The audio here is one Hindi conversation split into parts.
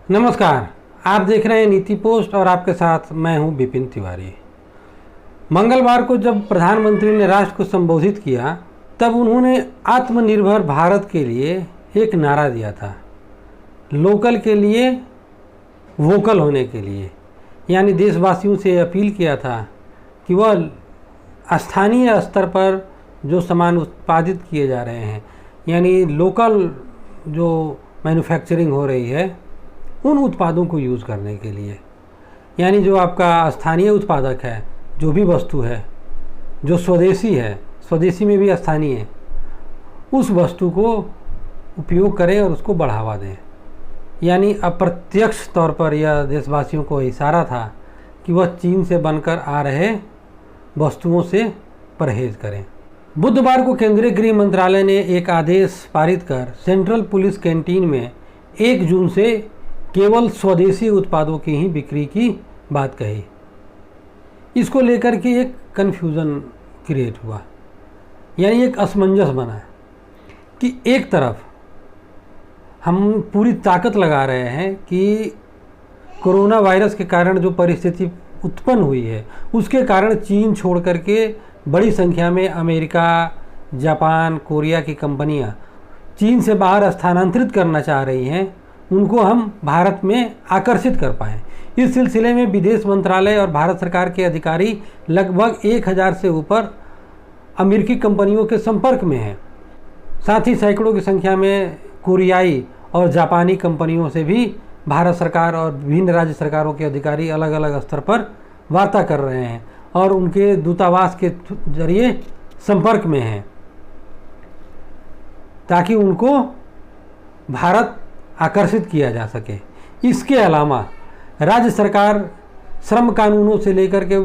नमस्कार, आप देख रहे हैं नीति पोस्ट और आपके साथ मैं हूं विपिन तिवारी। मंगलवार को जब प्रधानमंत्री ने राष्ट्र को संबोधित किया तब उन्होंने आत्मनिर्भर भारत के लिए एक नारा दिया था, लोकल के लिए वोकल होने के लिए। यानी देशवासियों से अपील किया था कि वह स्थानीय स्तर पर जो सामान उत्पादित किए जा रहे हैं, यानी लोकल जो मैन्युफैक्चरिंग हो रही है उन उत्पादों को यूज़ करने के लिए, यानी जो आपका स्थानीय उत्पादक है, जो भी वस्तु है जो स्वदेशी है, स्वदेशी में भी स्थानीय है, उस वस्तु को उपयोग करें और उसको बढ़ावा दें। यानी अप्रत्यक्ष तौर पर यह देशवासियों को इशारा था कि वह चीन से बनकर आ रहे वस्तुओं से परहेज करें। बुधवार को केंद्रीय गृह मंत्रालय ने एक आदेश पारित कर सेंट्रल पुलिस कैंटीन में 1 जून से केवल स्वदेशी उत्पादों की ही बिक्री की बात कही। इसको लेकर के एक कन्फ्यूज़न क्रिएट हुआ, यानी एक असमंजस बना कि एक तरफ हम पूरी ताकत लगा रहे हैं कि कोरोना वायरस के कारण जो परिस्थिति उत्पन्न हुई है उसके कारण चीन छोड़ करके बड़ी संख्या में अमेरिका, जापान, कोरिया की कंपनियां चीन से बाहर स्थानांतरित करना चाह रही हैं, उनको हम भारत में आकर्षित कर पाएँ। इस सिलसिले में विदेश मंत्रालय और भारत सरकार के अधिकारी लगभग 1000 से ऊपर अमेरिकी कंपनियों के संपर्क में हैं। साथ ही सैकड़ों की संख्या में कोरियाई और जापानी कंपनियों से भी भारत सरकार और विभिन्न राज्य सरकारों के अधिकारी अलग अलग स्तर पर वार्ता कर रहे हैं और उनके दूतावास के जरिए संपर्क में हैं, ताकि उनको भारत आकर्षित किया जा सके। इसके अलावा राज्य सरकार श्रम कानूनों से लेकर के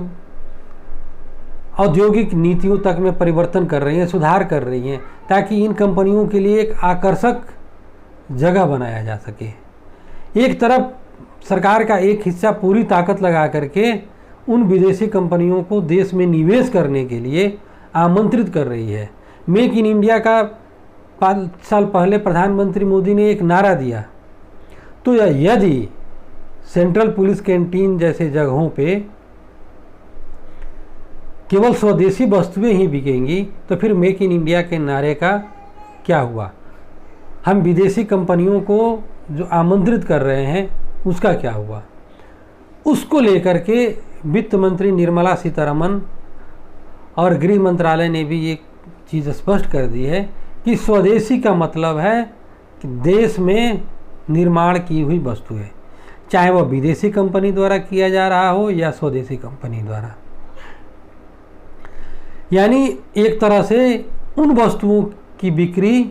औद्योगिक नीतियों तक में परिवर्तन कर रही है, सुधार कर रही हैं, ताकि इन कंपनियों के लिए एक आकर्षक जगह बनाया जा सके। एक तरफ सरकार का एक हिस्सा पूरी ताकत लगा करके उन विदेशी कंपनियों को देश में निवेश करने के लिए आमंत्रित कर रही है। मेक इन इंडिया का 5 साल पहले प्रधानमंत्री मोदी ने एक नारा दिया, तो यदि सेंट्रल पुलिस कैंटीन जैसे जगहों पे केवल स्वदेशी वस्तुएं ही बिकेंगी तो फिर मेक इन इंडिया के नारे का क्या हुआ? हम विदेशी कंपनियों को जो आमंत्रित कर रहे हैं उसका क्या हुआ? उसको लेकर के वित्त मंत्री निर्मला सीतारमण और गृह मंत्रालय ने भी एक चीज़ स्पष्ट कर दी है कि स्वदेशी का मतलब है कि देश में निर्माण की हुई वस्तु है, चाहे वह विदेशी कंपनी द्वारा किया जा रहा हो या स्वदेशी कंपनी द्वारा। यानी एक तरह से उन वस्तुओं की बिक्री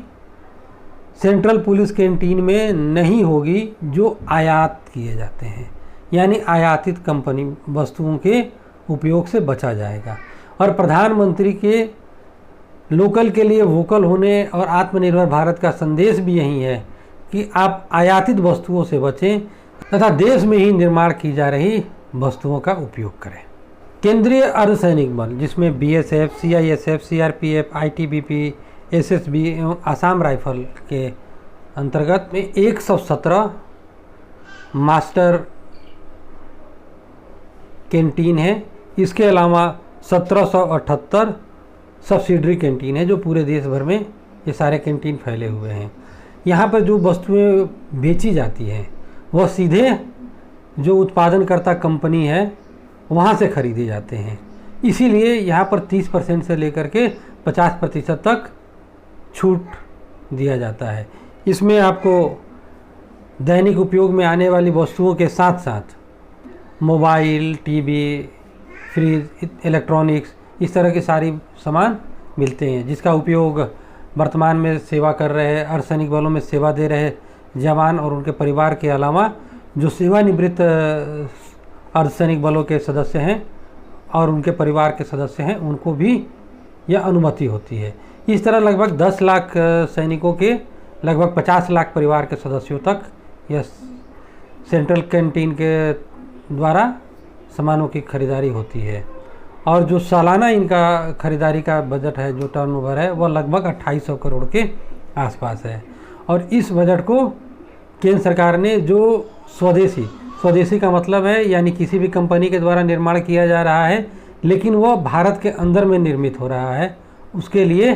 सेंट्रल पुलिस कैंटीन में नहीं होगी जो आयात किए जाते हैं, यानी आयातित कंपनी वस्तुओं के उपयोग से बचा जाएगा। और प्रधानमंत्री के लोकल के लिए वोकल होने और आत्मनिर्भर भारत का संदेश भी यही है कि आप आयातित वस्तुओं से बचें तथा देश में ही निर्माण की जा रही वस्तुओं का उपयोग करें। केंद्रीय अर्धसैनिक बल जिसमें BSF, CISF, CRPF, ITBP, SSB एवं आसाम राइफल के अंतर्गत में 117 मास्टर कैंटीन है। इसके अलावा 1778 सब्सिडरी कैंटीन है, जो पूरे देश भर में ये सारे कैंटीन फैले हुए हैं। यहाँ पर जो वस्तुएं बेची जाती हैं वह सीधे जो उत्पादनकर्ता कंपनी है वहाँ से खरीदे जाते हैं। इसीलिए यहाँ पर 30% से लेकर के 50% तक छूट दिया जाता है। इसमें आपको दैनिक उपयोग में आने वाली वस्तुओं के साथ साथ मोबाइल, टीवी, फ्रिज, इलेक्ट्रॉनिक्स, इस तरह के सारी सामान मिलते हैं, जिसका उपयोग वर्तमान में सेवा कर रहे अर्धसैनिक बलों में सेवा दे रहे जवान और उनके परिवार के अलावा जो सेवानिवृत्त अर्धसैनिक बलों के सदस्य हैं और उनके परिवार के सदस्य हैं उनको भी यह अनुमति होती है। इस तरह लगभग 10 लाख सैनिकों के लगभग 50 लाख परिवार के सदस्यों तक यह सेंट्रल कैंटीन के द्वारा सामानों की खरीदारी होती है। और जो सालाना इनका खरीदारी का बजट है, जो टर्नओवर है, वह लगभग 2800 करोड़ के आसपास है। और इस बजट को केंद्र सरकार ने जो स्वदेशी, स्वदेशी का मतलब है यानी किसी भी कंपनी के द्वारा निर्माण किया जा रहा है लेकिन वह भारत के अंदर में निर्मित हो रहा है, उसके लिए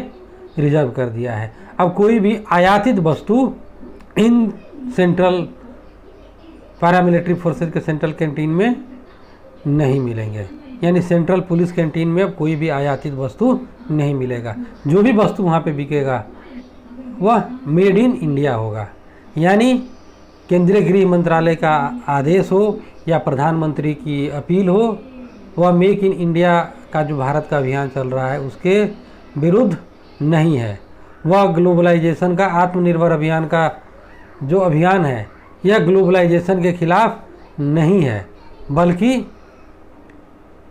रिजर्व कर दिया है। अब कोई भी आयातित वस्तु इन सेंट्रल पैरामिलिट्री फोर्सेज के सेंट्रल कैंटीन में नहीं मिलेंगे, यानी सेंट्रल पुलिस कैंटीन में अब कोई भी आयातित वस्तु नहीं मिलेगा। जो भी वस्तु वहाँ पे बिकेगा वह मेड इन इंडिया होगा, यानी केंद्रीय गृह मंत्रालय का आदेश हो या प्रधानमंत्री की अपील हो, वह मेक इन इंडिया का जो भारत का अभियान चल रहा है उसके विरुद्ध नहीं है। वह ग्लोबलाइजेशन का, आत्मनिर्भर अभियान का जो अभियान है यह ग्लोबलाइजेशन के खिलाफ नहीं है, बल्कि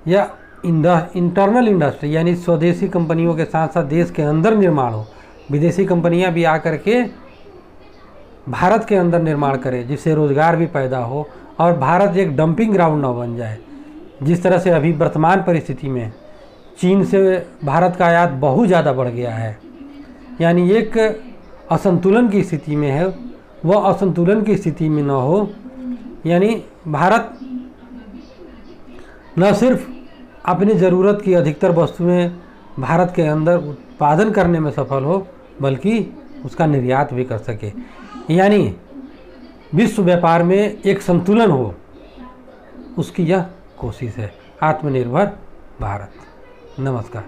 यह इंटरनल इंडस्ट्री यानी स्वदेशी कंपनियों के साथ साथ देश के अंदर निर्माण हो, विदेशी कंपनियां भी आकर के भारत के अंदर निर्माण करें जिससे रोज़गार भी पैदा हो और भारत एक डंपिंग ग्राउंड न बन जाए। जिस तरह से अभी वर्तमान परिस्थिति में चीन से भारत का आयात बहुत ज़्यादा बढ़ गया है, यानी एक असंतुलन की स्थिति में है, वह असंतुलन की स्थिति में न हो, यानी भारत न सिर्फ अपनी ज़रूरत की अधिकतर वस्तुएं भारत के अंदर उत्पादन करने में सफल हो बल्कि उसका निर्यात भी कर सके, यानी विश्व व्यापार में एक संतुलन हो, उसकी यह कोशिश है आत्मनिर्भर भारत। नमस्कार।